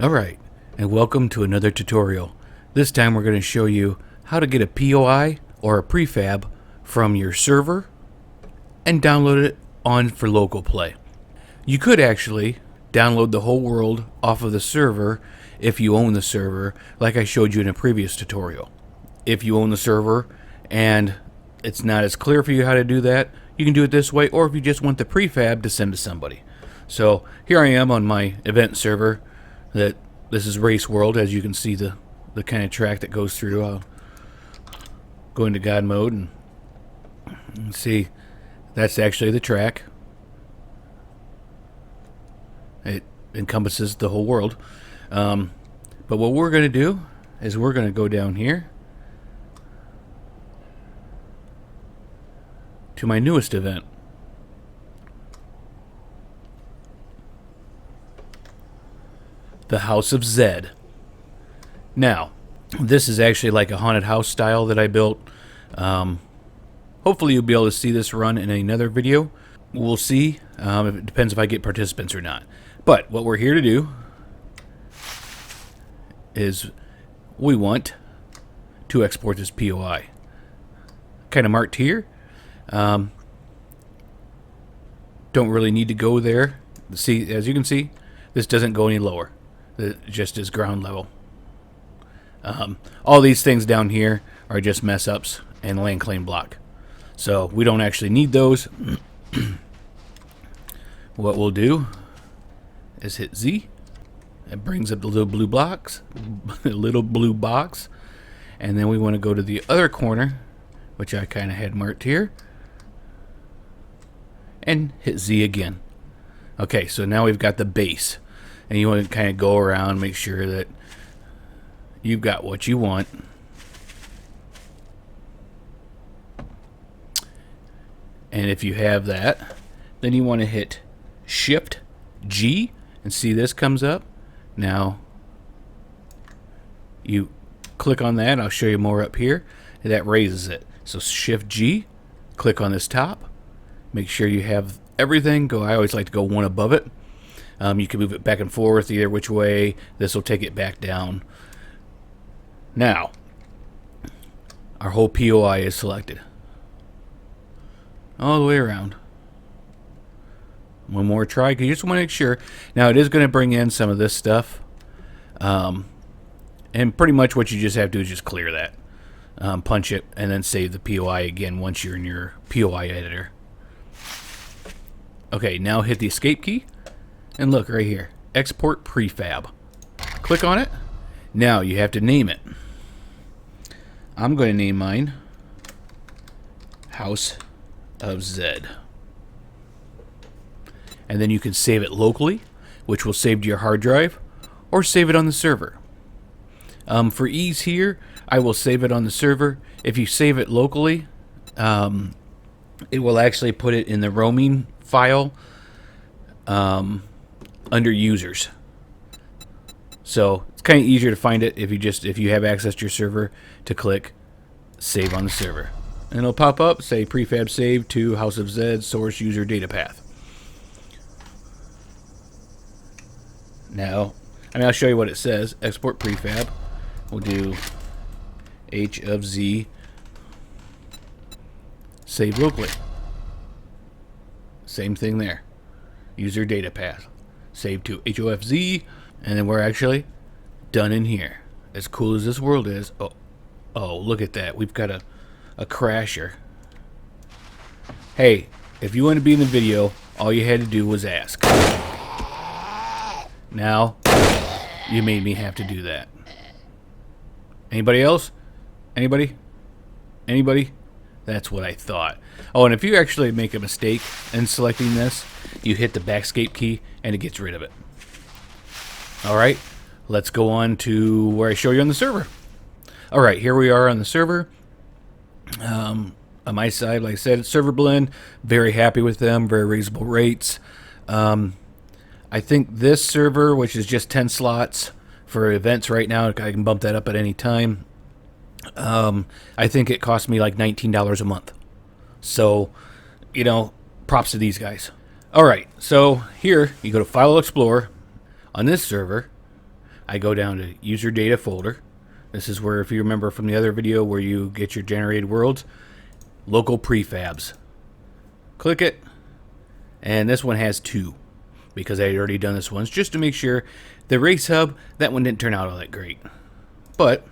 Alright, and welcome to another tutorial. This time we're going to show you how to get a POI or a prefab from your server and download it on for local play. You could actually download the whole world off of the server if you own the server, like I showed you in a previous tutorial. If you own the server and it's not as clear for you how to do that, you can do it this way, or if you just want the prefab to send to somebody. So here I am on my event server. This is Race World, as you can see the kind of track that goes through. I'll go into God mode and see that's actually the track. It encompasses the whole world. But what we're going to do is we're going to go down here to my newest event. The House of Zed. Now, this is actually like a haunted house style that I built. Hopefully you'll be able to see this run in another video. We'll see. It depends if I get participants or not. But what we're here to do is we want to export this POI. Kind of marked here. Don't really need to go there. See, as you can see, this doesn't go any lower. It just is ground level. All these things down here are just mess ups and land claim block. So we don't actually need those. What we'll do is hit Z. It brings up the little blue box, and then we want to go to the other corner, which I kind of had marked here, and hit Z again. Okay, so now we've got the base. And you want to kind of go around, make sure that you've got what you want. And if you have that, then you want to hit Shift G and see this comes up. Now you click on that, I'll show you more up here, and that raises it. So Shift G, click on this top, make sure you have everything. I always like to go one above it. You can move it back and forth either which way. This will take it back down. Now, our whole POI is selected. All the way around. One more try, because you just want to make sure. Now, it is going to bring in some of this stuff. And pretty much what you just have to do is just clear that. Punch it, and then save the POI again once you're in your POI editor. Okay, now hit the escape key. And look right here, export prefab. Click on it. Now you have to name it. I'm going to name mine House of Zed. And then you can save it locally, which will save to your hard drive, or save it on the server. For ease here, I will save it on the server. If you save it locally, it will actually put it in the roaming file. Under users, so it's kind of easier to find it if you have access to your server to click save on the server, and it'll pop up say prefab save to House of Zed source user data path. Now, I'll show you what it says. Export prefab. We'll do H of Z save locally. Same thing there. User data path. Save to HOFZ, and then we're actually done in here. As cool as this world is, oh, look at that. We've got a crasher. Hey, if you want to be in the video, all you had to do was ask. Now, you made me have to do that. Anybody else? Anybody? That's what I thought. Oh, and if you actually make a mistake in selecting this, you hit the backscape key and it gets rid of it. Alright, let's go on to where I show you on the server. Alright, here we are on the server. On my side, like I said, it's Server Blend. Very happy with them, very reasonable rates. I think this server, which is just 10 slots for events right now, I can bump that up at any time. I think it cost me like $19 a month. So, props to these guys. Alright, so here you go to File Explorer on this server. I go down to user data folder. This is where, if you remember from the other video where you get your generated worlds, local prefabs. Click it, and this one has 2 because I had already done this once just to make sure. The race hub, that one didn't turn out all that great, but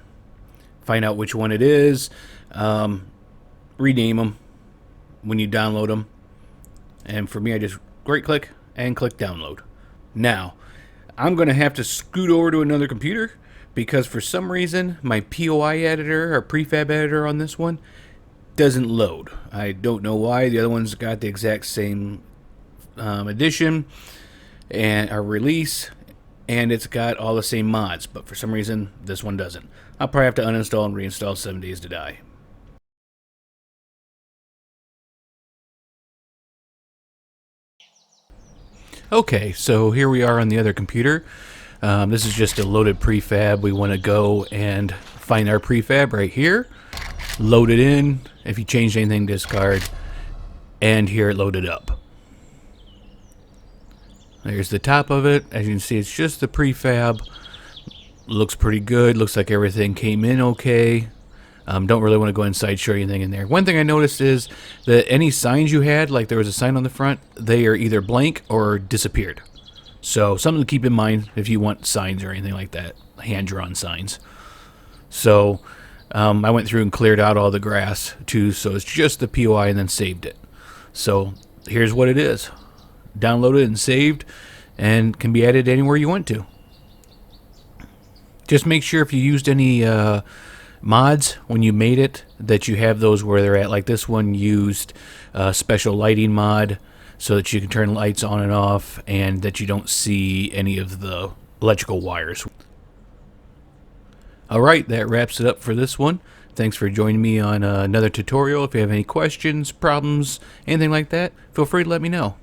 find out which one it is, rename them when you download them, and for me I just right click and click download. Now I'm gonna have to scoot over to another computer because for some reason my POI editor or prefab editor on this one doesn't load. I don't know why. The other one's got the exact same edition and a release, and it's got all the same mods, but for some reason this one doesn't. I'll probably have to uninstall and reinstall 7 days to die. Okay, so here we are on the other computer. This is just a loaded prefab. We want to go and find our prefab right here, load it in. If you change anything, discard, and here it loaded up. There's the top of it. As you can see, it's just the prefab. Looks pretty good. Looks like everything came in okay. Don't really want to go inside, show you anything in there. One thing I noticed is that any signs you had, like there was a sign on the front, they are either blank or disappeared. So something to keep in mind if you want signs or anything like that, hand-drawn signs. So I went through and cleared out all the grass too, so it's just the POI and then saved it. So here's what it is. Downloaded and saved, and can be added anywhere you want to. Just make sure if you used any mods when you made it that you have those where they're at. Like this one used special lighting mod so that you can turn lights on and off and that you don't see any of the electrical wires. Alright, that wraps it up for this one. Thanks for joining me on another tutorial. If you have any questions, problems, anything like that, feel free to let me know.